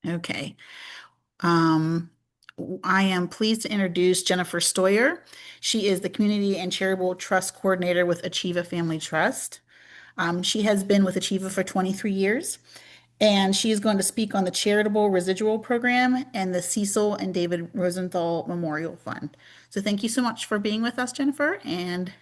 Okay. Um, I am pleased to introduce Jennifer Stoyer. She is the Community and Charitable Trust Coordinator with Achieva Family Trust. She has been with Achieva for 23 years, and she is going to speak on the Charitable Residual Program and the Cecil and David Rosenthal Memorial Fund. So thank you so much for being with us, Jennifer, and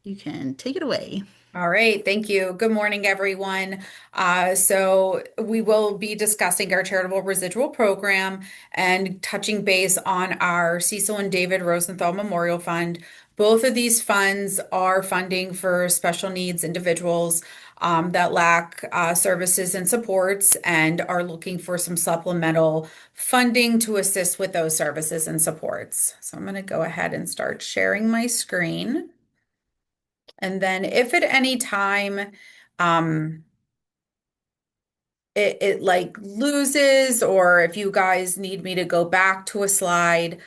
you can take it away. All right, thank you. Good morning, everyone. We will be discussing our charitable residual program and touching base on our Cecil and David Rosenthal Memorial Fund. Both of these funds are funding for special needs individuals that lack services and supports and are looking for some supplemental funding to assist with those services and supports. So I'm going to go ahead and start sharing my screen. And then if at any time um it like loses, or if you guys need me to go back to a slide,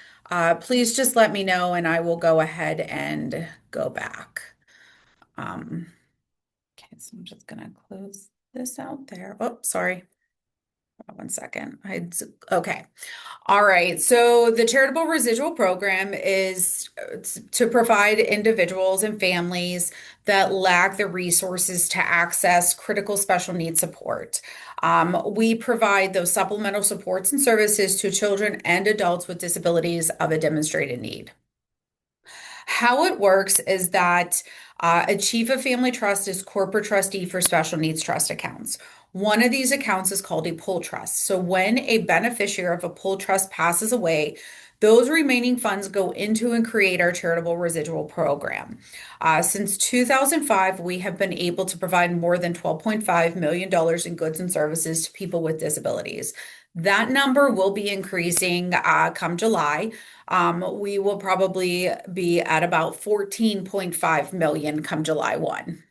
please just let me know and I will go ahead and go back. Um okay, so I'm just gonna close this out there. Oh, sorry. Hold on 1 second. Okay. All right. So the charitable residual program is to provide individuals and families that lack the resources to access critical special needs support. We provide those supplemental supports and services to children and adults with disabilities of a demonstrated need. How it works is that Achieva Family Trust is corporate trustee for special needs trust accounts. One of these accounts is called a pull trust. So when a beneficiary of a pull trust passes away, those remaining funds go into and create our charitable residual program. Since 2005, we have been able to provide more than $12.5 million in goods and services to people with disabilities. That number will be increasing come July. We will probably be at about 14.5 million come July 1.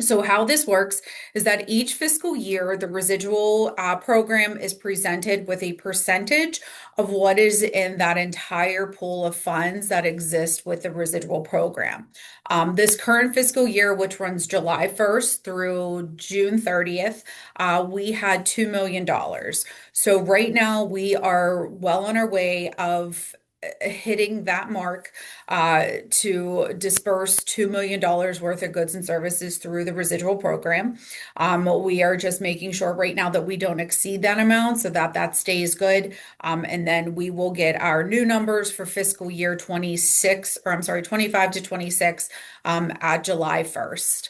So how this works is that each fiscal year, the residual program is presented with a percentage of what is in that entire pool of funds that exist with the residual program. This current fiscal year, which runs July 1st through June 30th, we had $2 million. So right now we are well on our way of hitting that mark to disperse $2 million worth of goods and services through the residual program. We are just making sure right now that we don't exceed that amount so that that stays good. And then we will get our new numbers for fiscal year 26, or I'm sorry, 25 to 26 at July 1st.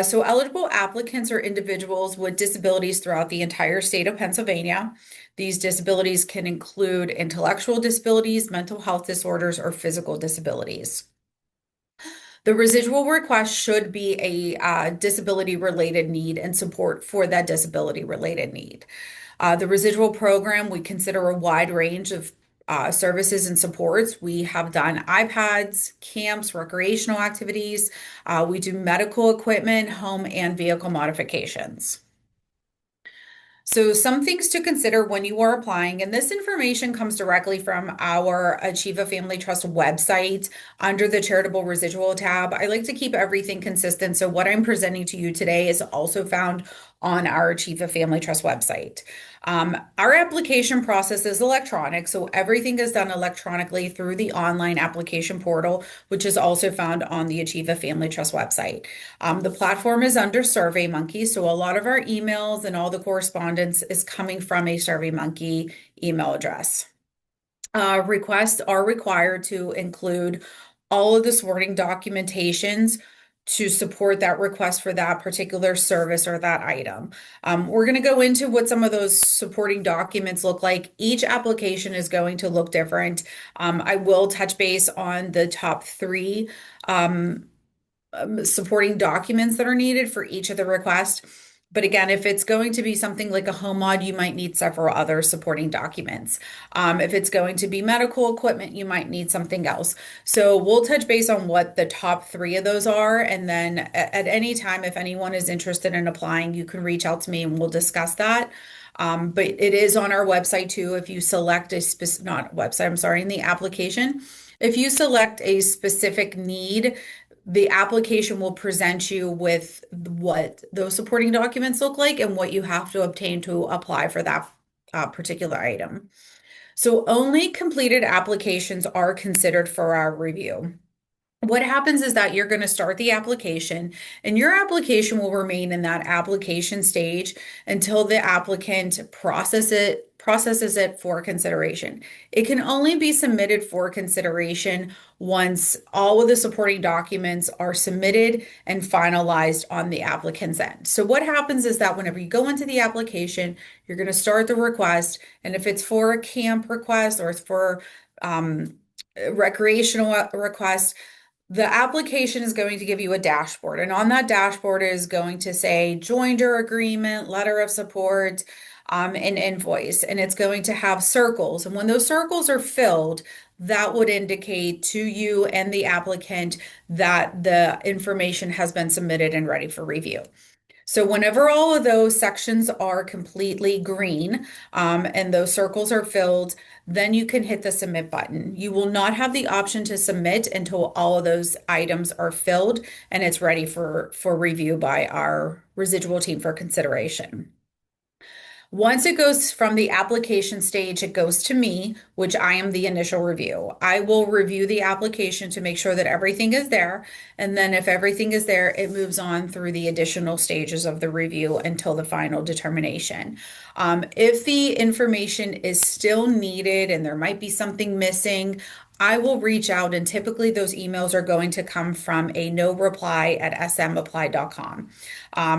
So eligible applicants are individuals with disabilities throughout the entire state of Pennsylvania. These disabilities can include intellectual disabilities, mental health disorders, or physical disabilities. The residual request should be a disability related need and support for that disability related need. The residual program, we consider a wide range of services and supports. We have done iPads, camps, recreational activities. We do medical equipment, home and vehicle modifications. So some things to consider when you are applying, and this information comes directly from our Achieva Family Trust website under the Charitable Residual tab. I like to keep everything consistent, so what I'm presenting to you today is also found on our Achieva Family Trust website. Our application process is electronic, so everything is done electronically through the online application portal, which is also found on the Achieva Family Trust website. The platform is under SurveyMonkey, so a lot of our emails and all the correspondence is coming from a SurveyMonkey email address. Requests are required to include all of the supporting documentations to support that request for that particular service or that item. We're going to go into what some of those supporting documents look like. Each application is going to look different. I will touch base on the top three supporting documents that are needed for each of the requests. But again, if it's going to be something like a home mod, you might need several other supporting documents. If it's going to be medical equipment, you might need something else. So we'll touch base on what the top three of those are. And then at any time, if anyone is interested in applying, you can reach out to me and we'll discuss that. But it is on our website too. If you select a specific, not website, I'm sorry, in the application, if you select a specific need, the application will present you with what those supporting documents look like and what you have to obtain to apply for that particular item. So only completed applications are considered for our review. What happens is that you're going to start the application, and your application will remain in that application stage until the applicant processes it for consideration. It can only be submitted for consideration once all of the supporting documents are submitted and finalized on the applicant's end. So what happens is that whenever you go into the application, you're going to start the request, and if it's for a camp request or it's for recreational request, the application is going to give you a dashboard, and on that dashboard is going to say joinder agreement, letter of support, and invoice. And it's going to have circles. And when those circles are filled, that would indicate to you and the applicant that the information has been submitted and ready for review. So whenever all of those sections are completely green, and those circles are filled, then you can hit the submit button. You will not have the option to submit until all of those items are filled and it's ready for review by our residual team for consideration. Once it goes from the application stage, it goes to me, which I am the initial review. I will review the application to make sure that everything is there. And then if everything is there, it moves on through the additional stages of the review until the final determination. If the information is still needed and there might be something missing, I will reach out, and typically those emails are going to come from a no reply at smapply.com.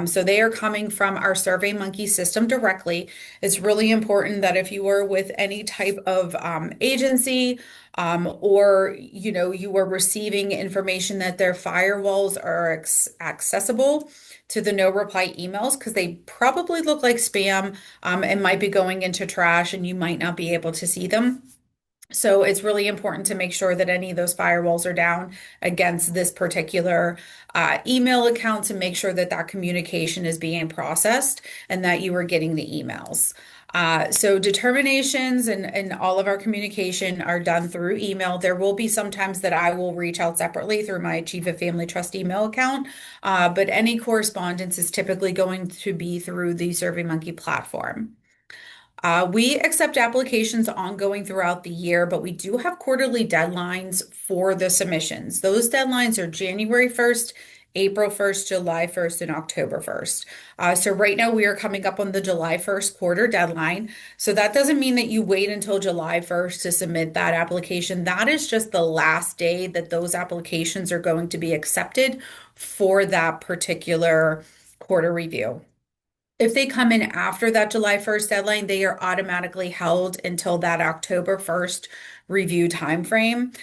So they are coming from our SurveyMonkey system directly. It's really important that if you are with any type of agency, or you are receiving information, that their firewalls are accessible to the no reply emails, because they probably look like spam, and might be going into trash and you might not be able to see them. So it's really important to make sure that any of those firewalls are down against this particular email account, to make sure that that communication is being processed and that you are getting the emails. So determinations and all of our communication are done through email. There will be sometimes that I will reach out separately through my Chief of Family Trust email account, but any correspondence is typically going to be through the SurveyMonkey platform. We accept applications ongoing throughout the year, but we do have quarterly deadlines for the submissions. Those deadlines are January 1st, April 1st, July 1st, and October 1st. So right now we are coming up on the July 1st quarter deadline. So that doesn't mean that you wait until July 1st to submit that application. That is just the last day that those applications are going to be accepted for that particular quarter review. If they come in after that July 1st deadline, they are automatically held until that October 1st review timeframe.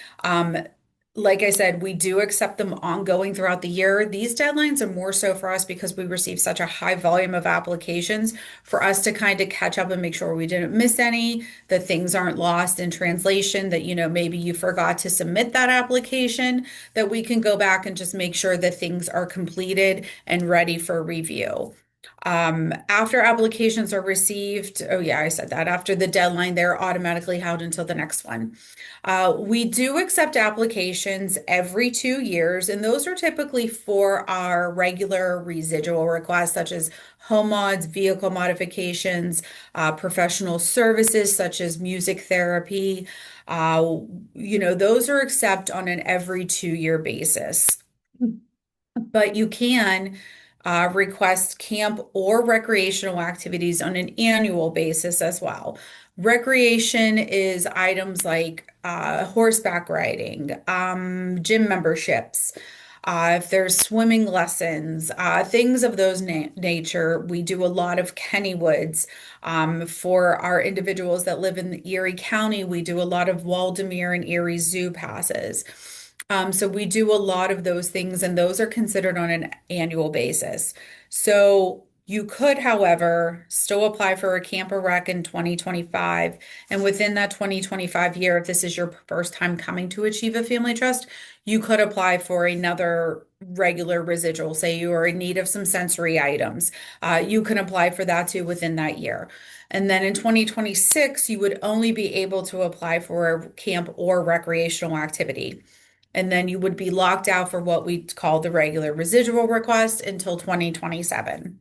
Like I said, we do accept them ongoing throughout the year. These deadlines are more so for us because we receive such a high volume of applications, for us to kind of catch up and make sure we didn't miss any, that things aren't lost in translation, that, maybe you forgot to submit that application, that we can go back and just make sure that things are completed and ready for review. After applications are received, oh yeah, I said that. After the deadline, they're automatically held until the next one. We do accept applications every 2 years, and those are typically for our regular residual requests, such as home mods, vehicle modifications, professional services such as music therapy. Those are accepted on an every 2 year basis. But you can request camp or recreational activities on an annual basis as well. Recreation is items like horseback riding, gym memberships, if there's swimming lessons, things of those nature. We do a lot of Kennywoods. For our individuals that live in Erie County, we do a lot of Waldemere and Erie Zoo passes. So we do a lot of those things, and those are considered on an annual basis. So you could, however, still apply for a camper rec in 2025. And within that 2025 year, if this is your first time coming to Achieve a Family Trust, you could apply for another regular residual. Say you are in need of some sensory items. You can apply for that too within that year. And then in 2026, you would only be able to apply for a camp or recreational activity. and then you would be locked out for what we call the regular residual request until 2027.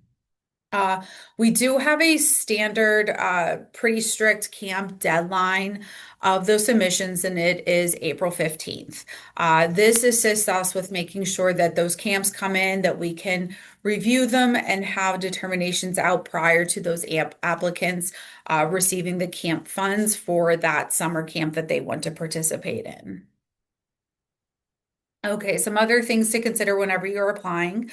Uh, we do have a standard, pretty strict camp deadline of those submissions, and it is April 15th. This assists us with making sure that those camps come in, that we can review them and have determinations out prior to those applicants receiving the camp funds for that summer camp that they want to participate in. Okay, some other things to consider whenever you're applying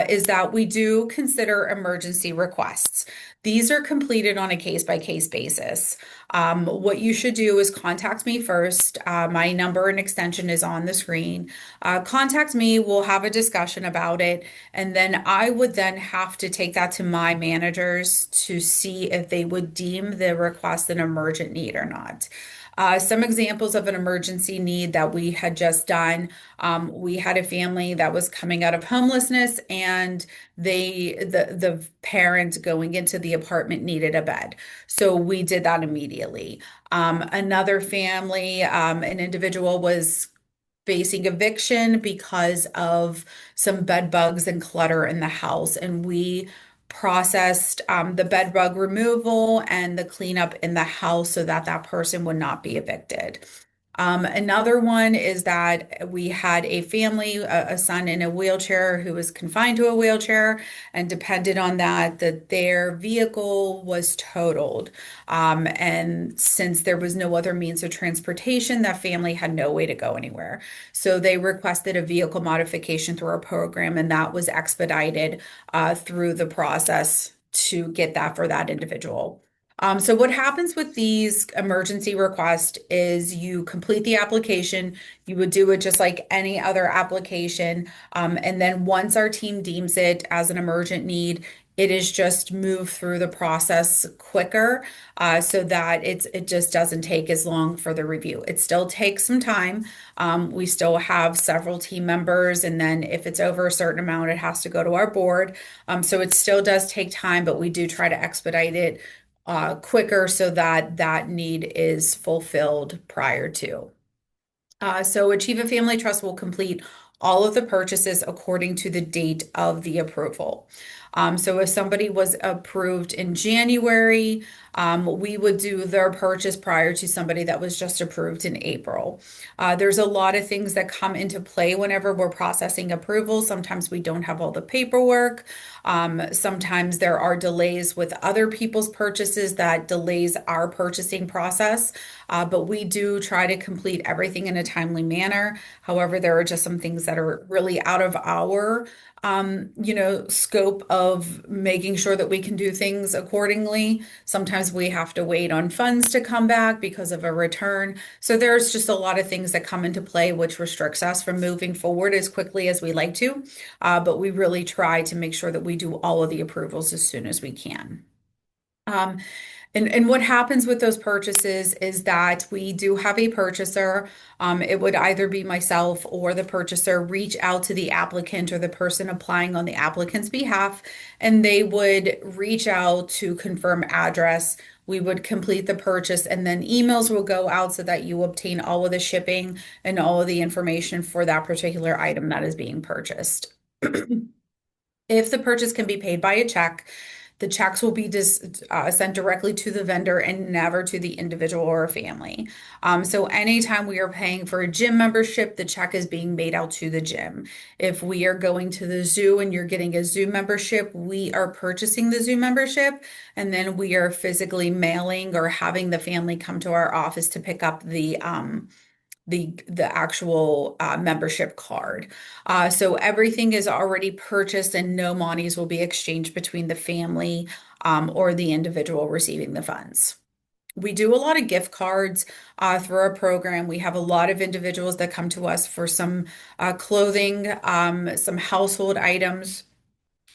is that we do consider emergency requests. These are completed on a case-by-case basis. What you should do is contact me first. My number and extension is on the screen. Contact me, we'll have a discussion about it, and then I would then have to take that to my managers to see if they would deem the request an emergent need or not. Some examples of an emergency need that we had just done. We had a family that was coming out of homelessness, and the parent going into the apartment needed a bed. So we did that immediately. Another family, an individual was facing eviction because of some bed bugs and clutter in the house, and we processed the bed bug removal and the cleanup in the house so that that person would not be evicted. Another one is that we had a family, a son in a wheelchair who was confined to a wheelchair and depended on that their vehicle was totaled. And since there was no other means of transportation, that family had no way to go anywhere. So they requested a vehicle modification through our program, and that was expedited through the process to get that for that individual. So what happens with these emergency requests is you complete the application. You would do it just like any other application. And then once our team deems it as an emergent need, it is just moved through the process quicker, so that it just doesn't take as long for the review. It still takes some time. We still have several team members, and then if it's over a certain amount, it has to go to our board. So it still does take time, but we do try to expedite it quicker so that that need is fulfilled prior to. So Achieve a Family Trust will complete all of the purchases according to the date of the approval. So if somebody was approved in January, we would do their purchase prior to somebody that was just approved in April. There's a lot of things that come into play whenever we're processing approval. Sometimes we don't have all the paperwork. Sometimes there are delays with other people's purchases that delays our purchasing process. But we do try to complete everything in a timely manner. However, there are just some things that are really out of our scope of making sure that we can do things accordingly. Sometimes we have to wait on funds to come back because of a return. So there's just a lot of things that come into play, which restricts us from moving forward as quickly as we like to. But we really try to make sure that we do all of the approvals as soon as we can. Um, and what happens with those purchases is that we do have a purchaser. It would either be myself or the purchaser reach out to the applicant or the person applying on the applicant's behalf, and they would reach out to confirm address. We would complete the purchase, and then emails will go out so that you obtain all of the shipping and all of the information for that particular item that is being purchased. If the purchase can be paid by a check, the checks will be sent directly to the vendor and never to the individual or family. So anytime we are paying for a gym membership, the check is being made out to the gym. If we are going to the zoo and you're getting a zoo membership, we are purchasing the zoo membership, and then we are physically mailing or having the family come to our office to pick up the actual membership card. So everything is already purchased and no monies will be exchanged between the family or the individual receiving the funds. We do a lot of gift cards through our program. We have a lot of individuals that come to us for some clothing, some household items.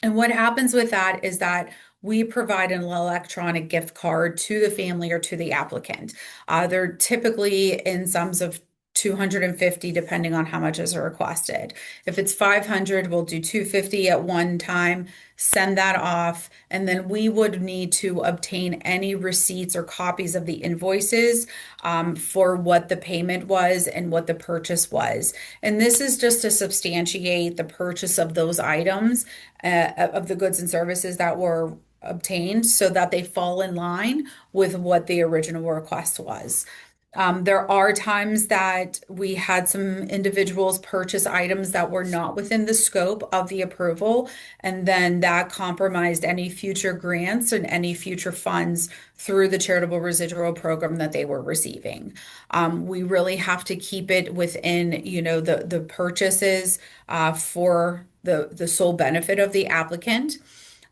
And what happens with that is that we provide an electronic gift card to the family or to the applicant. They're typically in sums of 250 depending on how much is requested. If it's 500, we'll do 250 at one time, send that off, and then we would need to obtain any receipts or copies of the invoices for what the payment was and what the purchase was. And this is just to substantiate the purchase of those items, of the goods and services that were obtained so that they fall in line with what the original request was. There are times that we had some individuals purchase items that were not within the scope of the approval, and then that compromised any future grants and any future funds through the charitable residual program that they were receiving. We really have to keep it within, the purchases for the sole benefit of the applicant,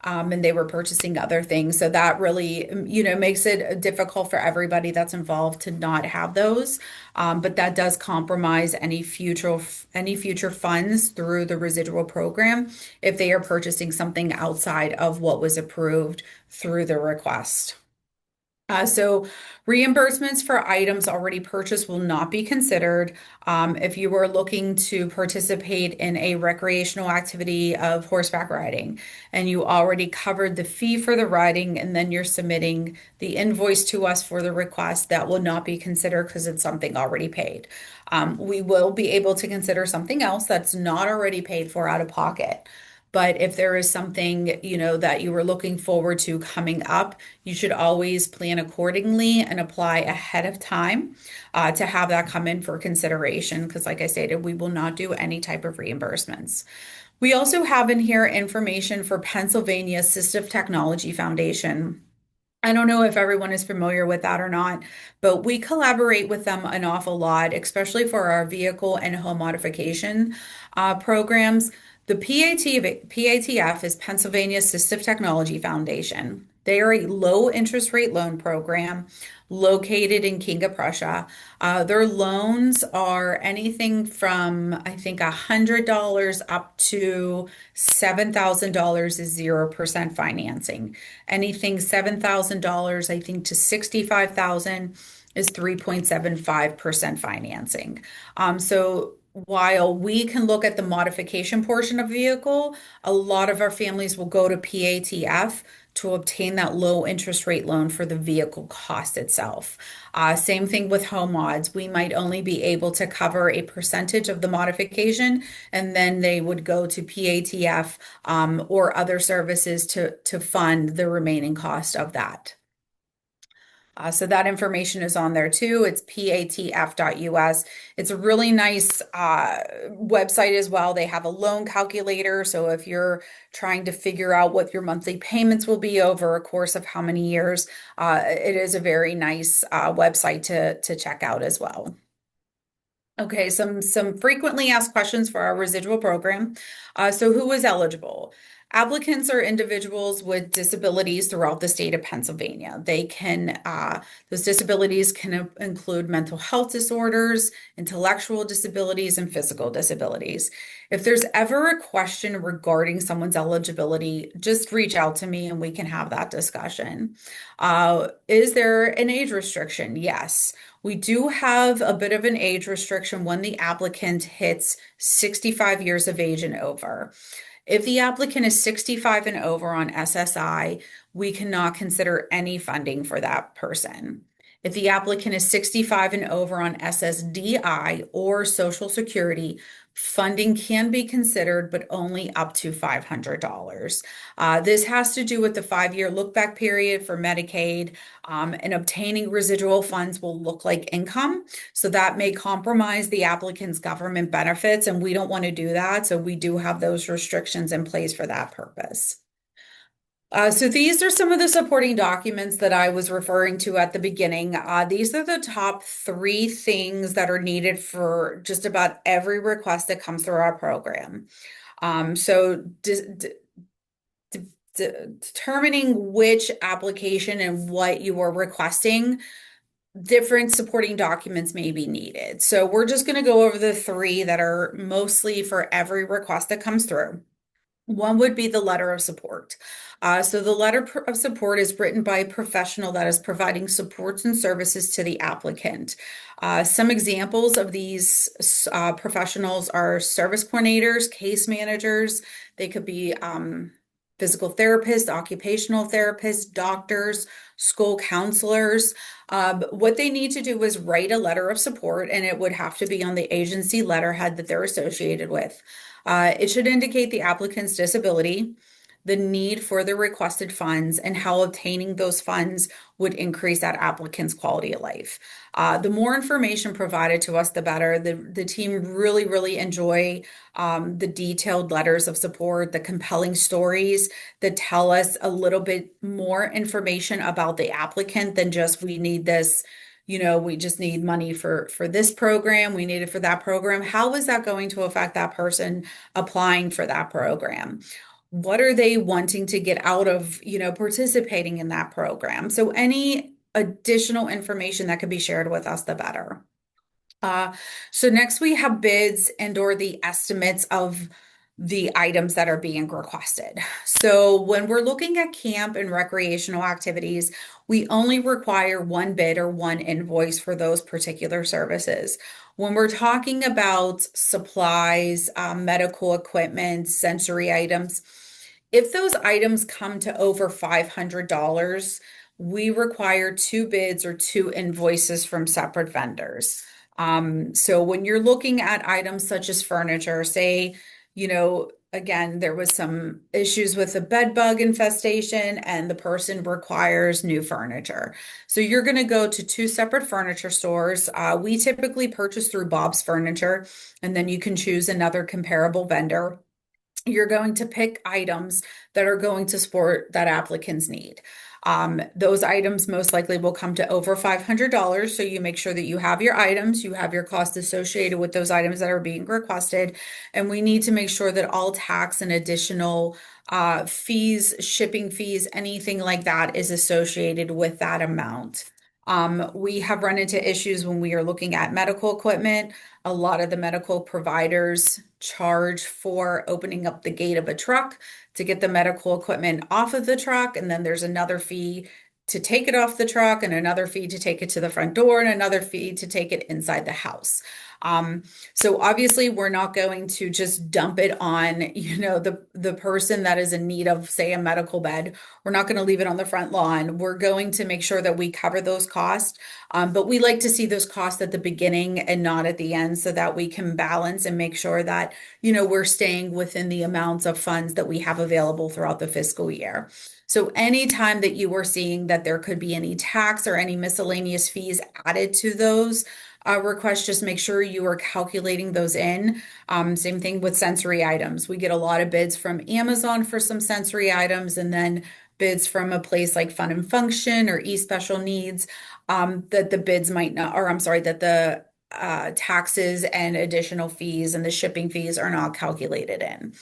and they were purchasing other things. So that really, makes it difficult for everybody that's involved to not have those. But that does compromise any future funds through the residual program if they are purchasing something outside of what was approved through the request. So reimbursements for items already purchased will not be considered. If you were looking to participate in a recreational activity of horseback riding and you already covered the fee for the riding and then you're submitting the invoice to us for the request, that will not be considered because it's something already paid. We will be able to consider something else that's not already paid for out of pocket. But if there is something, that you were looking forward to coming up, you should always plan accordingly and apply ahead of time to have that come in for consideration. Because like I stated, we will not do any type of reimbursements. We also have in here information for Pennsylvania Assistive Technology Foundation. I don't know if everyone is familiar with that or not, but we collaborate with them an awful lot, especially for our vehicle and home modification programs. The PATF is Pennsylvania Assistive Technology Foundation. They are a low interest rate loan program located in King of Prussia. Their loans are anything from, I think, $100 up to $7,000 is 0% financing. Anything $7,000, I think, to 65,000 is 3.75% financing. So while we can look at the modification portion of vehicle, a lot of our families will go to PATF to obtain that low interest rate loan for the vehicle cost itself. Same thing with home mods. We might only be able to cover a percentage of the modification, and then they would go to PATF or other services to fund the remaining cost of that. So that information is on there too. It's patf.us. It's a really nice website as well. They have a loan calculator. So if you're trying to figure out what your monthly payments will be over a course of how many years, it is a very nice website to check out as well. Okay, some frequently asked questions for our residual program. So who is eligible? Applicants are individuals with disabilities throughout the state of Pennsylvania. Those disabilities can include mental health disorders, intellectual disabilities, and physical disabilities. If there's ever a question regarding someone's eligibility, just reach out to me and we can have that discussion. Is there an age restriction? Yes. We do have a bit of an age restriction when the applicant hits 65 years of age and over. If the applicant is 65 and over on SSI, we cannot consider any funding for that person. If the applicant is 65 and over on SSDI or Social Security, funding can be considered, but only up to $500. This has to do with the 5-year look-back period for Medicaid, and obtaining residual funds will look like income. So that may compromise the applicant's government benefits, and we don't want to do that. So we do have those restrictions in place for that purpose. So these are some of the supporting documents that I was referring to at the beginning. These are the top 3 things that are needed for just about every request that comes through our program. So determining which application and what you are requesting, different supporting documents may be needed. So we're just going to go over the 3 that are mostly for every request that comes through. One would be the letter of support. So the of support is written by a professional that is providing supports and services to the applicant. Some examples of these professionals are service coordinators, case managers. They could be physical therapists, occupational therapists, doctors, school counselors. What they need to do is write a letter of support, and it would have to be on the agency letterhead that they're associated with. It should indicate the applicant's disability, the need for the requested funds, and how obtaining those funds would increase that applicant's quality of life. The more information provided to us, the better. The team really enjoy the detailed letters of support, the compelling stories that tell us a little bit more information about the applicant than just we need this. We just need money for this program. We need it for that program. How is that going to affect that person applying for that program? What are they wanting to get out of, participating in that program? So any additional information that could be shared with us, the better. Uh, so next we have bids and or the estimates of the items that are being requested. So when we're looking at camp and recreational activities, we only require one bid or one invoice for those particular services. When we're talking about supplies, medical equipment, sensory items, if those items come to over $500, we require two bids or two invoices from separate vendors. So when you're looking at items such as furniture, say, again, there was some issues with the bed bug infestation and the person requires new furniture. So you're going to go to two separate furniture stores. We typically purchase through Bob's Furniture, and then you can choose another comparable vendor. You're going to pick items that are going to support that applicant's need. Those items most likely will come to over $500. So you make sure that you have your items, you have your cost associated with those items that are being requested. And we need to make sure that all tax and additional fees, shipping fees, anything like that is associated with that amount. We have run into issues when we are looking at medical equipment. A lot of the medical providers charge for opening up the gate of a truck to get the medical equipment off of the truck. And then there's another fee to take it off the truck, and another fee to take it to the front door, and another fee to take it inside the house. Um, so obviously we're not going to just dump it on, the person that is in need of, say, a medical bed. We're not going to leave it on the front lawn. We're going to make sure that we cover those costs. But we like to see those costs at the beginning and not at the end so that we can balance and make sure that, we're staying within the amounts of funds that we have available throughout the fiscal year. So anytime that you are seeing that there could be any tax or any miscellaneous fees added to those requests, just make sure you are calculating those in. Same thing with sensory items. We get a lot of bids from Amazon for some sensory items, and then bids from a place like Fun and Function or Special Needs, that the bids might not, or I'm sorry, that the taxes and additional fees and the shipping fees are not calculated in.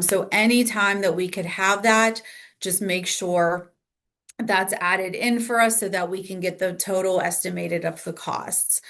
So anytime that we could have that, just make sure that's added in for us so that we can get the total estimated of the costs.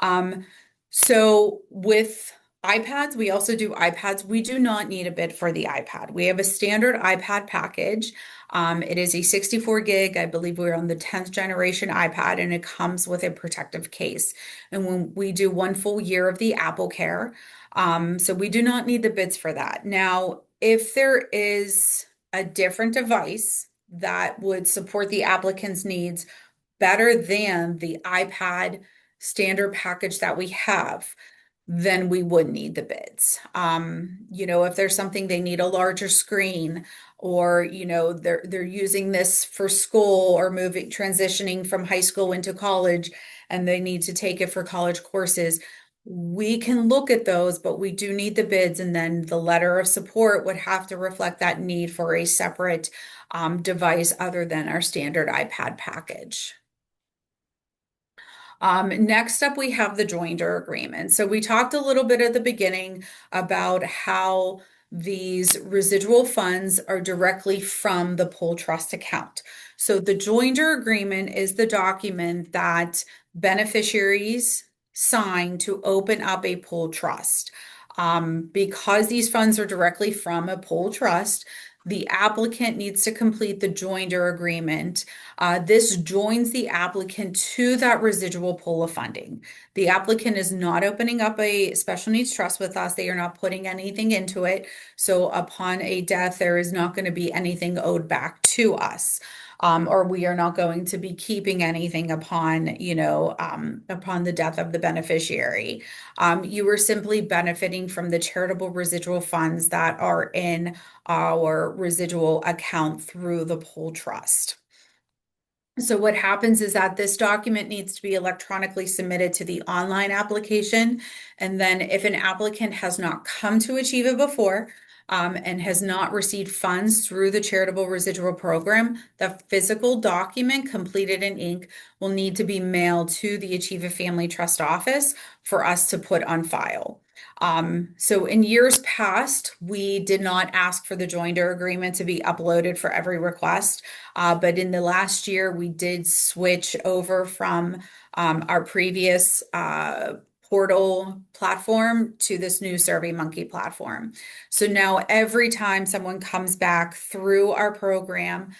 Um, so with iPads, we also do iPads. We do not need a bid for the iPad. We have a standard iPad package. It is a 64 gig. I believe we're on the 10th generation iPad, and it comes with a protective case. And when we do 1 full year of the Apple Care, so we do not need the bids for that. Now, if there is a different device that would support the applicant's needs better than the iPad standard package that we have, then we would need the bids. If there's something they need a larger screen, or they're using this for school or moving transitioning from high school into college, and they need to take it for college courses, we can look at those, but we do need the bids, and then the letter of support would have to reflect that need for a separate device other than our standard iPad package. Next up, we have the joinder agreement. So we talked a little bit at the beginning about how these residual funds are directly from the pool trust account. So the joinder agreement is the document that beneficiaries sign to open up a pool trust. Because these funds are directly from a pool trust, the applicant needs to complete the joinder agreement. This joins the applicant to that residual pool of funding. The applicant is not opening up a special needs trust with us. They are not putting anything into it. So upon a death, there is not going to be anything owed back to us. Or we are not going to be keeping anything upon, upon the death of the beneficiary. You are simply benefiting from the charitable residual funds that are in our residual account through the pool trust. So what happens is that this document needs to be electronically submitted to the online application. And then if an applicant has not come to Achieva before, and has not received funds through the charitable residual program, the physical document completed in ink will need to be mailed to the Achieva Family Trust office for us to put on file. So in years past, we did not ask for the joinder agreement to be uploaded for every request. But in the last year, we did switch over from our previous portal platform to this new SurveyMonkey platform. So now every time someone comes back through our program,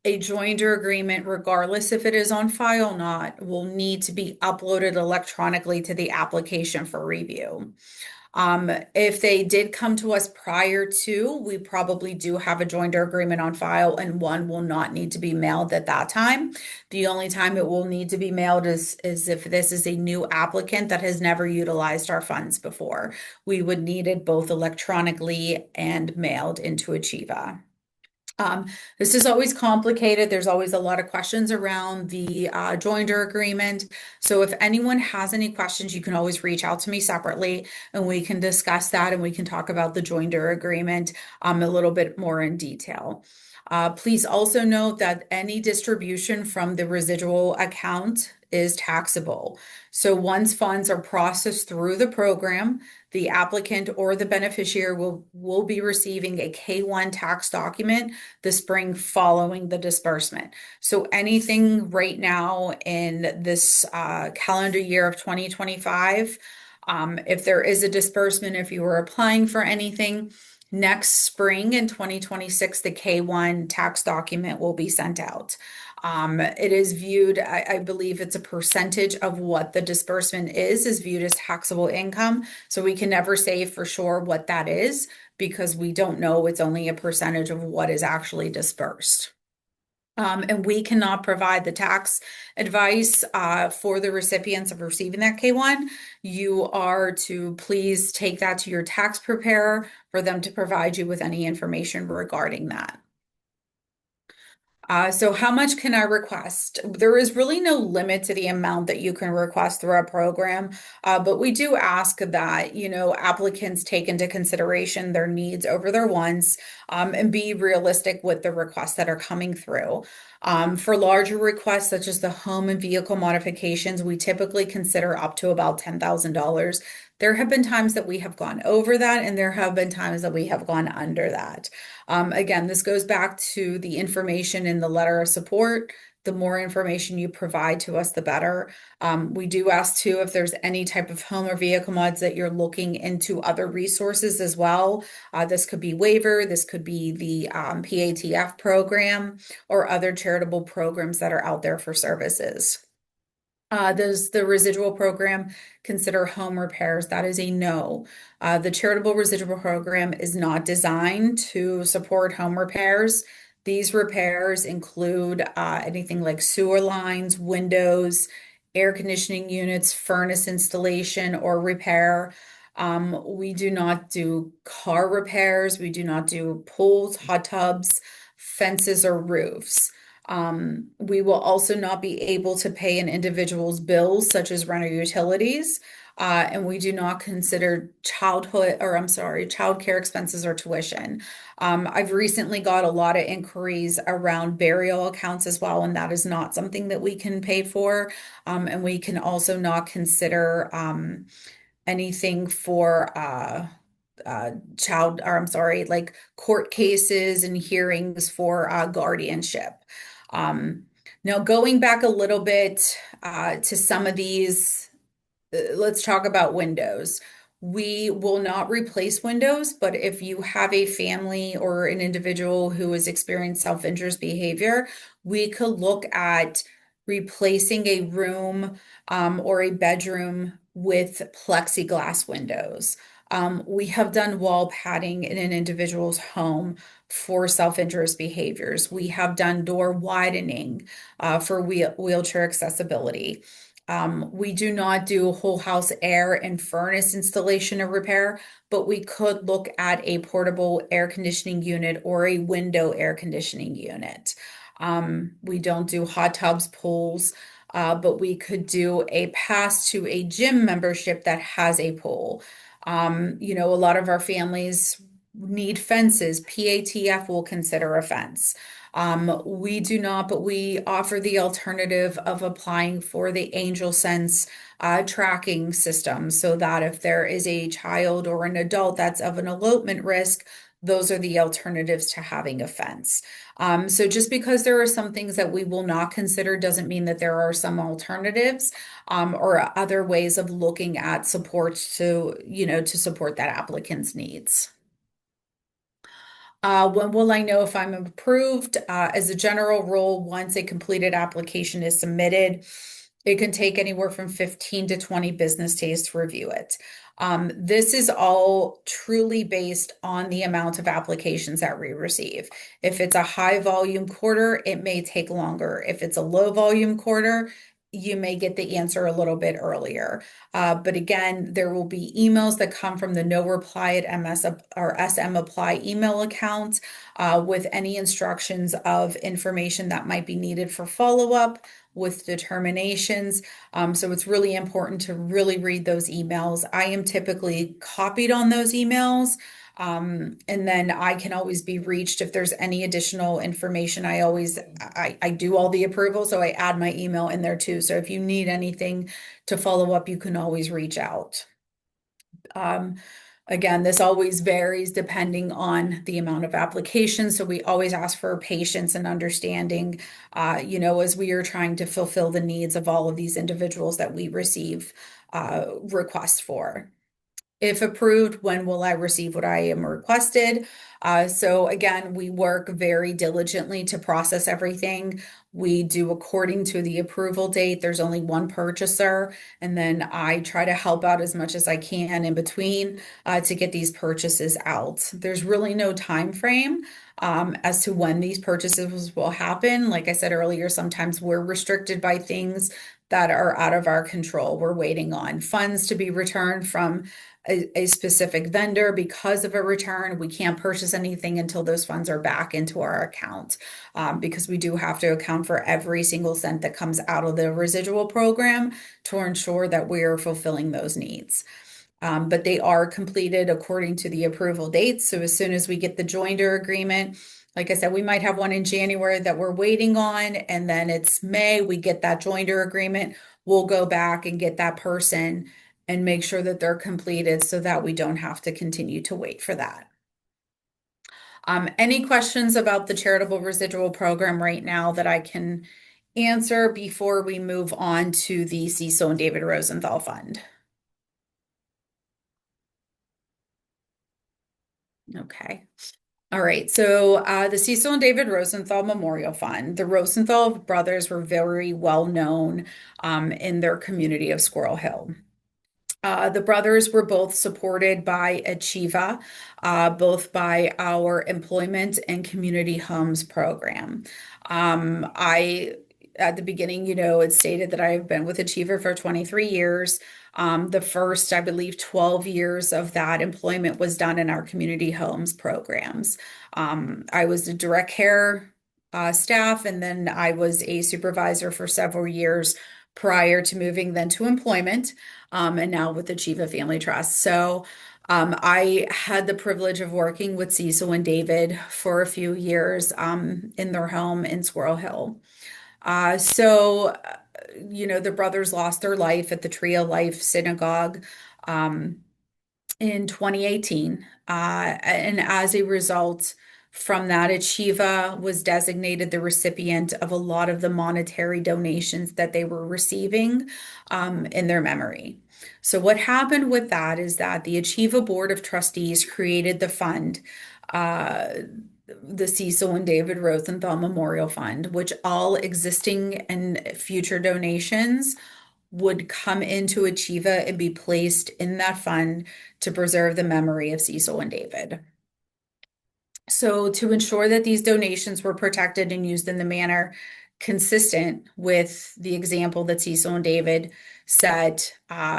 a joinder agreement, regardless if it is on file or not, will need to be uploaded electronically to the application for review. If they did come to us prior to, we probably do have a joinder agreement on file and one will not need to be mailed at that time. The only time it will need to be mailed is if this is a new applicant that has never utilized our funds before. We would need it both electronically and mailed into Achieva. This is always complicated. There's always a lot of questions around the joinder agreement. So if anyone has any questions, you can always reach out to me separately and we can discuss that and we can talk about the joinder agreement a little bit more in detail. Please also note that any distribution from the residual account is taxable. So once funds are processed through the program, the applicant or the beneficiary will be receiving a K-1 tax document the spring following the disbursement. So anything right now in this calendar year of 2025, if there is a disbursement, if you were applying for anything, next spring in 2026, the K-1 tax document will be sent out. It is viewed, I believe it's a percentage of what the disbursement is viewed as taxable income. So we can never say for sure what that is because we don't know. It's only a percentage of what is actually dispersed. And we cannot provide the tax advice for the recipients of receiving that K-1. You are to please take that to your tax preparer for them to provide you with any information regarding that. So how much can I request? There is really no limit to the amount that you can request through our program, but we do ask that, applicants take into consideration their needs over their wants, and be realistic with the requests that are coming through. For larger requests, such as the home and vehicle modifications, we typically consider up to about $10,000. There have been times that we have gone over that, and there have been times that we have gone under that. Again, this goes back to the information in the letter of support. The more information you provide to us, the better. We do ask too if there's any type of home or vehicle mods that you're looking into other resources as well. This could be waiver, this could be the PATF program or other charitable programs that are out there for services. Does the residual program consider home repairs? That is a no. The charitable residual program is not designed to support home repairs. These repairs include anything like sewer lines, windows, air conditioning units, furnace installation or repair. We do not do car repairs. We do not do pools, hot tubs, fences, or roofs. We will also not be able to pay an individual's bills, such as rent or utilities. And we do not consider childcare expenses or tuition. I've recently got a lot of inquiries around burial accounts as well, and that is not something that we can pay for. And we can also not consider anything for like court cases and hearings for guardianship. Now, going back a little bit to some of these, let's talk about windows. We will not replace windows, but if you have a family or an individual who has experienced self-injurious behavior, we could look at replacing a room or a bedroom with plexiglass windows. We have done wall padding in an individual's home for self-injurious behaviors. We have done door widening for wheelchair accessibility. We do not do whole house air and furnace installation or repair, but we could look at a portable air conditioning unit or a window air conditioning unit. We don't do hot tubs, pools, but we could do a pass to a gym membership that has a pool. A lot of our families need fences. PATF will consider a fence. We do not, but we offer the alternative of applying for the Angel Sense tracking system so that if there is a child or an adult that's of an elopement risk, those are the alternatives to having a fence. So just because there are some things that we will not consider doesn't mean that there are some alternatives or other ways of looking at support to support that applicant's needs. When will I know if I'm approved? As a general rule, once a completed application is submitted, it can take anywhere from 15 to 20 business days to review it. This is all truly based on the amount of applications that we receive. If it's a high volume quarter, it may take longer. If it's a low volume quarter, you may get the answer a little bit earlier. But again, there will be emails that come from the no reply at MS or SM apply email account with any instructions of information that might be needed for follow-up with determinations. So it's really important to really read those emails. I am typically copied on those emails. And then I can always be reached if there's any additional information. I do all the approval, so I add my email in there too. So if you need anything to follow up, you can always reach out. Um, Again, this always varies depending on the amount of applications. So we always ask for patience and understanding, as we are trying to fulfill the needs of all of these individuals that we receive requests for. If approved, when will I receive what I am requested? So again, we work very diligently to process everything. We do according to the approval date. There's only one purchaser, and then I try to help out as much as I can in between to get these purchases out. There's really no time frame as to when these purchases will happen. Like I said earlier, sometimes we're restricted by things that are out of our control. We're waiting on funds to be returned from a specific vendor because of a return. We can't purchase anything until those funds are back into our account because we do have to account for every single cent that comes out of the residual program to ensure that we are fulfilling those needs. But they are completed according to the approval dates. So as soon as we get the joinder agreement, like I said, we might have one in January that we're waiting on, and then it's May, we get that joinder agreement. We'll go back and get that person and make sure that they're completed so that we don't have to continue to wait for that. Any questions about the charitable residual program right now that I can answer before we move on to the Cecil and David Rosenthal Fund? Okay. All right. So the Cecil and David Rosenthal Memorial Fund, the Rosenthal brothers were very well known in their community of Squirrel Hill. The brothers were both supported by Achieva, both by our employment and community homes program. At the beginning, it stated that I've been with Achieva for 23 years. The first, I believe, 12 years of that employment was done in our community homes programs. I was a direct care staff, and then I was a supervisor for several years prior to moving then to employment and now with the Chief of Family Trust. So I had the privilege of working with Cecil and David for a few years in their home in Squirrel Hill. The brothers lost their life at the Tree of Life Synagogue in 2018. And as a result, From that, Achieva was designated the recipient of a lot of the monetary donations that they were receiving in their memory. So, what happened with that is that the Achieva Board of Trustees created the fund, uh, the Cecil and David Rosenthal Memorial Fund, which all existing and future donations would come into Achieva and be placed in that fund to preserve the memory of Cecil and David. So, to ensure that these donations were protected and used in the manner consistent with the example that Cecil and David set,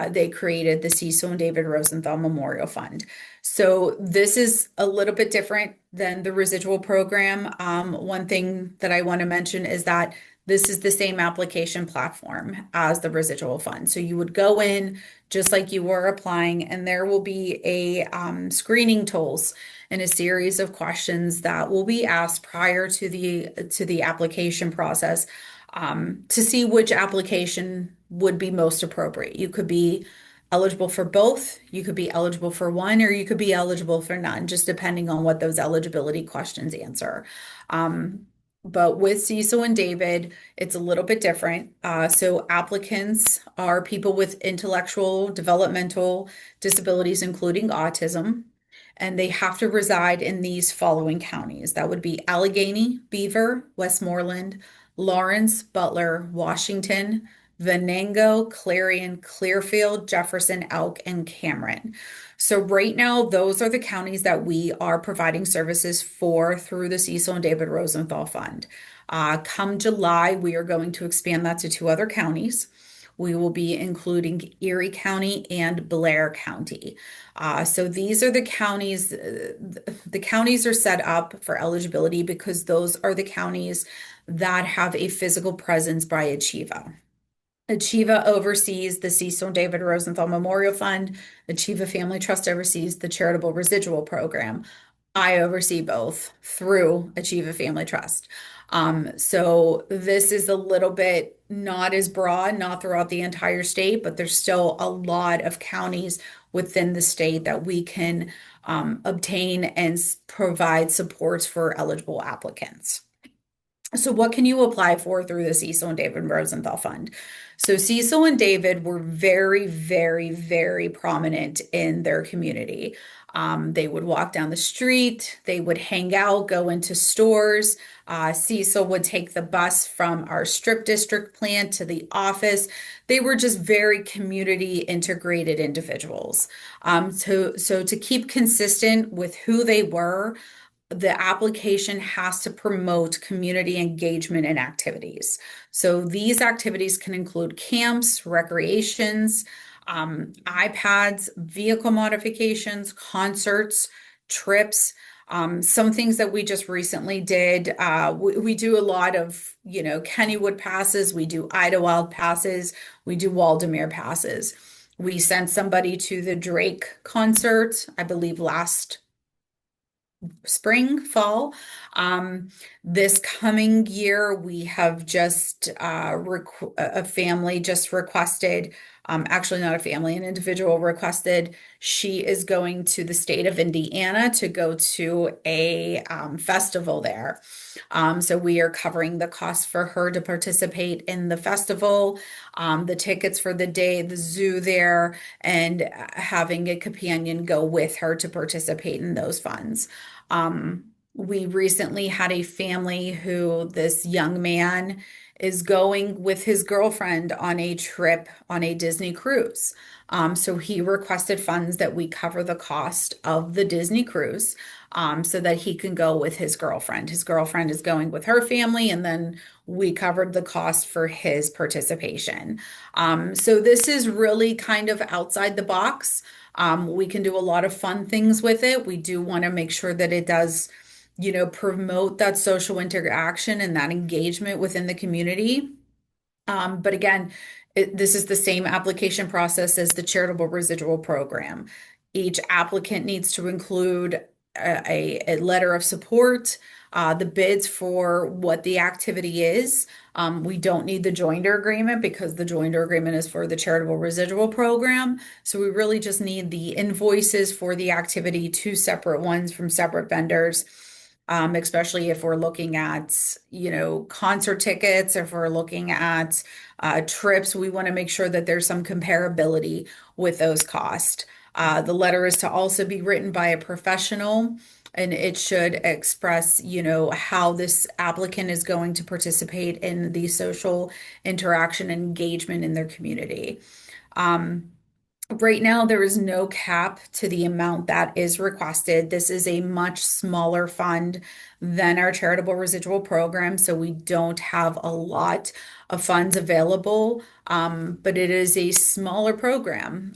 they created the Cecil and David Rosenthal Memorial Fund. So, this is a little bit different than the residual program. One thing that I want to mention is that this is the same application platform as the residual fund. So, you would go in just like you were applying, and there will be a screening tools and a series of questions that will be asked prior to the application process to see which application would be most appropriate. You could be eligible for both, you could be eligible for one, or you could be eligible for none, just depending on what those eligibility questions answer. But with Cecil and David, it's a little bit different. So applicants are people with intellectual, developmental disabilities, including autism, and they have to reside in these following counties. That would be Allegheny, Beaver, Westmoreland, Lawrence, Butler, Washington, Venango, Clarion, Clearfield, Jefferson, Elk, and Cameron. So right now, those are the counties that we are providing services for through the Cecil and David Rosenthal Fund. Come July, we are going to expand that to two other counties. We will be including Erie County and Blair County. So these are the counties. The counties are set up for eligibility because those are the counties that have a physical presence by Achieva. Achieva oversees the Cecil and David Rosenthal Memorial Fund. Achieva Family Trust oversees the Charitable Residual Program. I oversee both through Achieva Family Trust. So this is a little bit not as broad, not throughout the entire state, but there's still a lot of counties within the state that we can obtain and provide supports for eligible applicants. So, what can you apply for through the Cecil and David Rosenthal Fund? So, Cecil and David were very, very, very prominent in their community. They would walk down the street, they would hang out, go into stores. Cecil would take the bus from our strip district plant to the office. They were just very community integrated individuals. So to keep consistent with who they were, the application has to promote community engagement and activities. So these activities can include camps, recreations, iPads, vehicle modifications, concerts, trips. Some things that we just recently did, we do a lot of, Kennywood passes, we do Idlewild passes, we do Waldemere passes. We sent somebody to the Drake concert, I believe last spring, fall. This coming year, we have just a family just requested, actually not a family, an individual requested. She is going to the state of Indiana to go to a festival there. So we are covering the cost for her to participate in the festival, the tickets for the day, the zoo there, and having a companion go with her to participate in those funds. We recently had a family who this young man is going with his girlfriend on a trip on a Disney cruise. So he requested funds that we cover the cost of the Disney cruise, so that he can go with his girlfriend. His girlfriend is going with her family, and then we covered the cost for his participation. So this is really kind of outside the box. We can do a lot of fun things with it. We do want to make sure that it does, promote that social interaction and that engagement within the community. But again, this is the same application process as the charitable residual program. Each applicant needs to include a letter of support, the bids for what the activity is. We don't need the joinder agreement because the joinder agreement is for the charitable residual program. So we really just need the invoices for the activity, two separate ones from separate vendors. especially if we're looking at, concert tickets, if we're looking at trips, we want to make sure that there's some comparability with those costs. The letter is to also be written by a professional, and it should express, how this applicant is going to participate in the social interaction and engagement in their community. Um, Right now, there is no cap to the amount that is requested. This is a much smaller fund than our charitable residual program, so we don't have a lot of funds available, but it is a smaller program.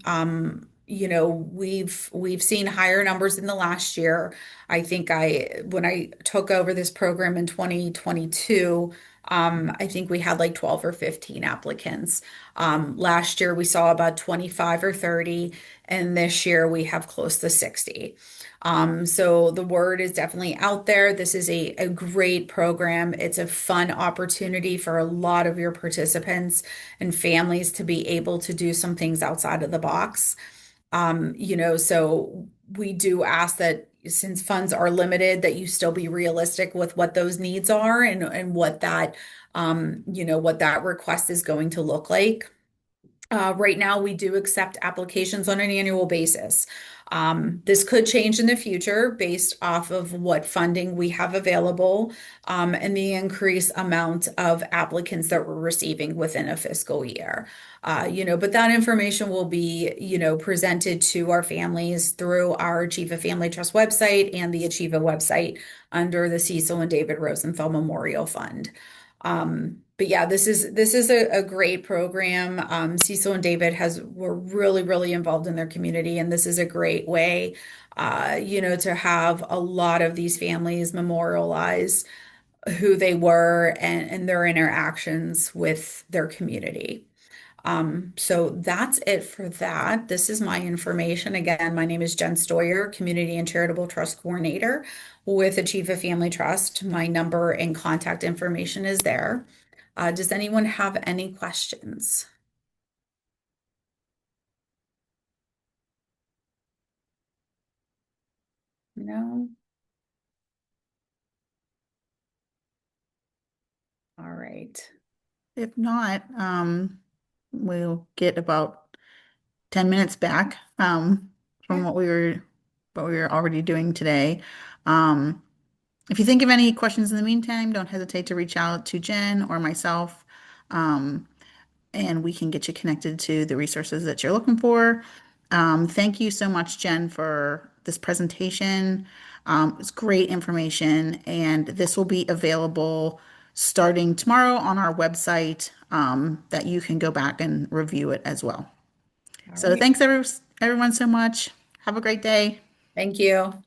We've seen higher numbers in the last year. I think when I took over this program in 2022, I think we had like 12 or 15 applicants. Last year we saw about 25 or 30, and this year we have close to 60. So the word is definitely out there. This is a great program. It's a fun opportunity for a lot of your participants and families to be able to do some things outside of the box. So we do ask that since funds are limited, that you still be realistic with what those needs are and what that request is going to look like. Right now, we do accept applications on an annual basis. This could change in the future based off of what funding we have available, and the increased amount of applicants that we're receiving within a fiscal year. But that information will be, presented to our families through our Achieve a Family Trust website and the Achieve a website under the Cecil and David Rosenthal Memorial Fund. But yeah, this is a great program. Cecil and David were really, really involved in their community, and this is a great way, to have a lot of these families memorialize who they were and their interactions with their community. So that's it for that. This is my information. Again, my name is Jenn Stoyer, Community and Charitable Trust Coordinator with Achieve a Family Trust. My number and contact information is there. Does anyone have any questions? No? All right. If not, we'll get about 10 minutes back from Okay. what we were already doing today. Um, if you think of any questions in the meantime, don't hesitate to reach out to Jen or myself, um, and we can get you connected to the resources that you're looking for. Thank you so much, Jen, for this presentation. It's great information, and this will be available starting tomorrow on our website, that you can go back and review it as well. All So right. thanks everyone so much. Have a great day. Thank you.